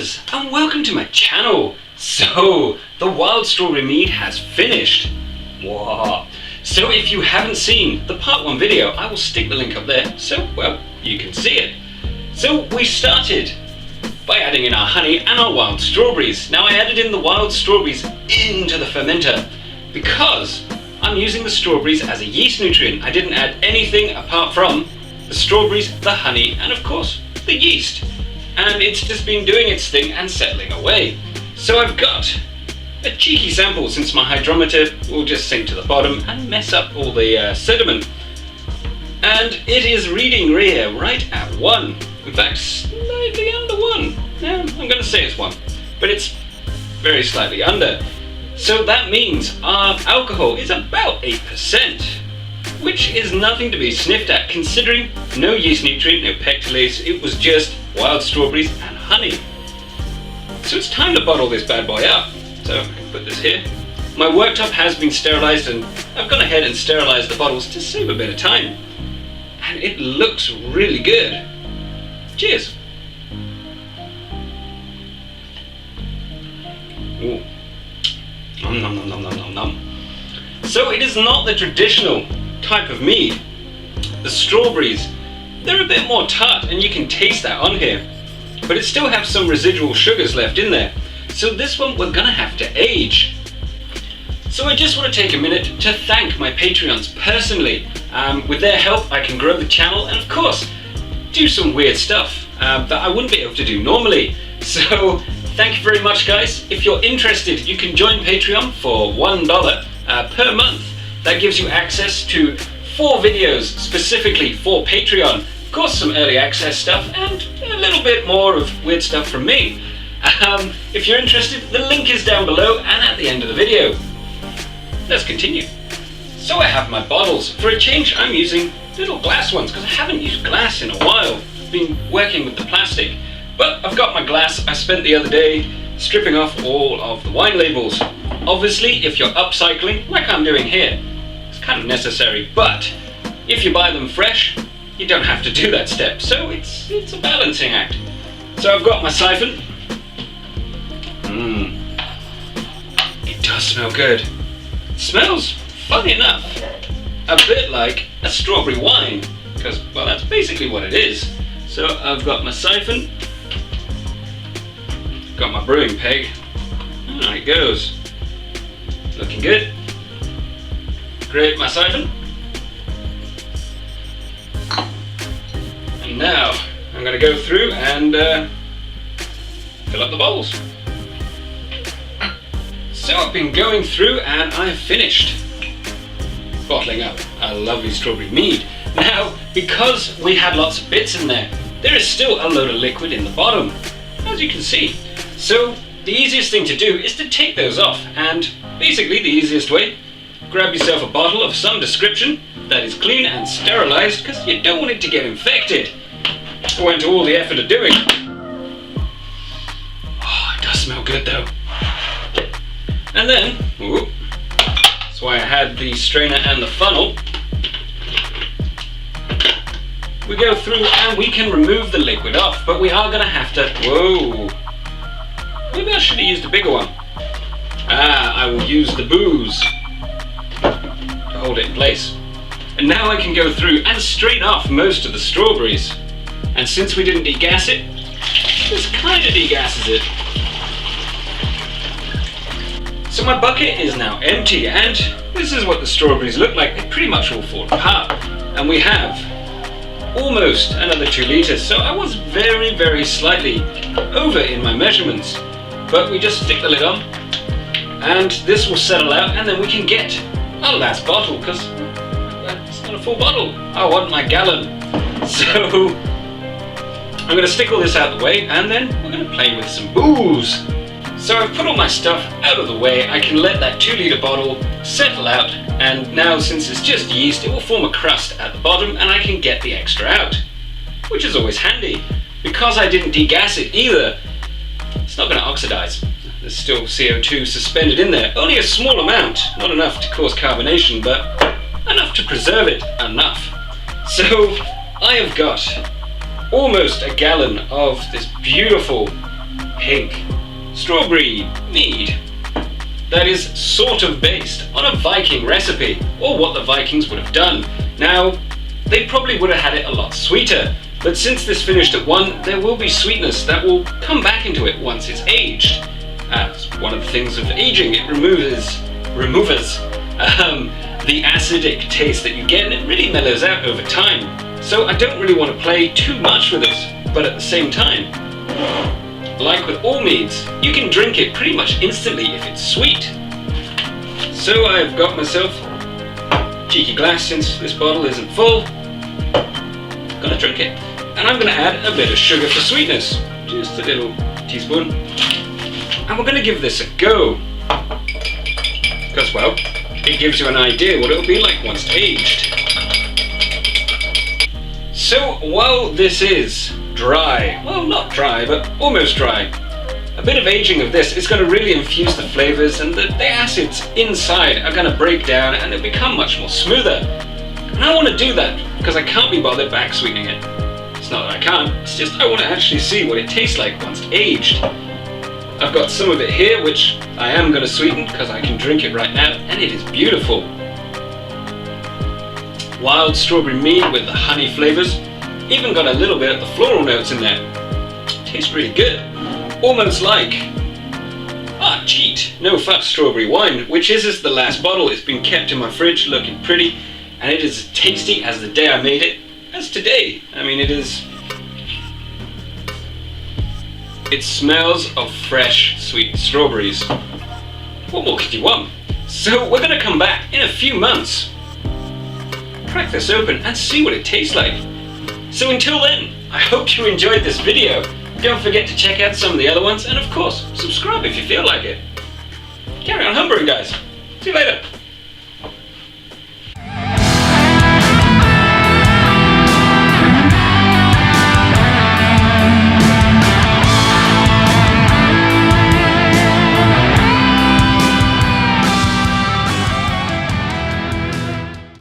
brewers, and welcome to my channel. So, the wild strawberry mead has finished. Wow. So if you haven't seen the part 1 video, I will stick the link up there, so, well, you can see it. So we started by adding in our honey and our wild strawberries. Now I added in the wild strawberries into the fermenter because I'm using the strawberries as a yeast nutrient. I didn't add anything apart from the strawberries, the honey, and of course, the yeast. And it's just been doing its thing and settling away. So I've got a cheeky sample, since my hydrometer will just sink to the bottom and mess up all the sediment. And it is reading here right at 1. In fact, slightly under 1. Yeah, I'm going to say it's 1, but it's very slightly under. So that means our alcohol is about 8%, which is nothing to be sniffed at, considering no yeast nutrient, no pectolase. It was just wild strawberries and honey. So it's time to bottle this bad boy up. So I can put this here. My worktop has been sterilized, and I've gone ahead and sterilized the bottles to save a bit of time. And it looks really good. Cheers. Ooh. Nom nom nom nom nom nom nom. So it is not the traditional type of mead. The strawberries, they're a bit more tart, and you can taste that on here. But it still has some residual sugars left in there. So this one we're gonna have to age. So I just want to take a minute to thank my Patreons personally. With their help I can grow the channel and of course do some weird stuff that I wouldn't be able to do normally. So thank you very much, guys. If you're interested, you can join Patreon for $1 per month. That gives you access to 4 videos specifically for Patreon. Of course, some early access stuff and a little bit more of weird stuff from me. If you're interested, the link is down below and at the end of the video. Let's continue. So I have my bottles. For a change, I'm using little glass ones because I haven't used glass in a while. I've been working with the plastic. But I've got my glass. I spent the other day stripping off all of the wine labels. Obviously, if you're upcycling, like I'm doing here, it's kind of necessary. But if you buy them fresh, you don't have to do that step. So it's a balancing act. So I've got my siphon. It does smell good. It smells, funny enough, a bit like a strawberry wine, because, well, that's basically what it is. So I've got my siphon, got my brewing peg, and there it goes. Looking good. Grate my siphon. And now I'm going to go through and fill up the bowls. So I've been going through and I've finished bottling up a lovely strawberry mead. Now, because we had lots of bits in there, there is still a load of liquid in the bottom, as you can see. So the easiest thing to do is to take those off, and basically the easiest way, grab yourself a bottle of some description that is clean and sterilized, because you don't want it to get infected. I went to all the effort of doing it. Oh, it does smell good though. And then, that's why I had the strainer and the funnel. We go through and we can remove the liquid off, but we are going to have to, whoa, maybe I should have used a bigger one. I will use the booze to hold it in place. And now I can go through and strain off most of the strawberries. And since we didn't degas it, this kind of degasses it. So my bucket is now empty, and this is what the strawberries look like. They pretty much all fall apart. And we have almost another 2 liters. So I was very, very slightly over in my measurements. But we just stick the lid on, and this will settle out, and then we can get our last bottle, because it's not a full bottle. I want my gallon. So I'm going to stick all this out of the way, and then we're going to play with some booze. So I've put all my stuff out of the way. I can let that 2 liter bottle settle out, and now since it's just yeast, it will form a crust at the bottom and I can get the extra out, which is always handy. Because I didn't degas it either, it's not going to oxidize. There's still CO2 suspended in there. Only a small amount, not enough to cause carbonation, but enough to preserve it enough. So I have got almost a gallon of this beautiful pink strawberry mead that is sort of based on a Viking recipe, or what the Vikings would have done. Now, they probably would have had it a lot sweeter, but since this finished at 1, there will be sweetness that will come back into it once it's aged. That's one of the things of aging. It removes the acidic taste that you get, and it really mellows out over time. So I don't really want to play too much with this, but at the same time, like with all meads, you can drink it pretty much instantly if it's sweet. So I've got myself a cheeky glass, since this bottle isn't full. Gonna drink it. And I'm gonna add a bit of sugar for sweetness. Just a little teaspoon. And we're gonna give this a go. Because, well, it gives you an idea what it'll be like once aged. So while this is dry, well, not dry, but almost dry, a bit of aging of this is going to really infuse the flavors, and the acids inside are going to break down and it'll become much more smoother. And I want to do that because I can't be bothered back sweetening it. It's not that I can't, it's just I want to actually see what it tastes like once aged. I've got some of it here which I am going to sweeten because I can drink it right now, and it is beautiful. Wild strawberry mead with the honey flavors, even got a little bit of the floral notes in there. Tastes really good. Almost like, cheat, no fuss strawberry wine, which is the last bottle. It's been kept in my fridge looking pretty, and it is as tasty as the day I made it as today. I mean, it smells of fresh sweet strawberries. What more could you want? So we're gonna come back in a few months, crack this open and see what it tastes like. So until then, I hope you enjoyed this video. Don't forget to check out some of the other ones, and of course, subscribe if you feel like it. Carry on homebrewing, guys. See you later.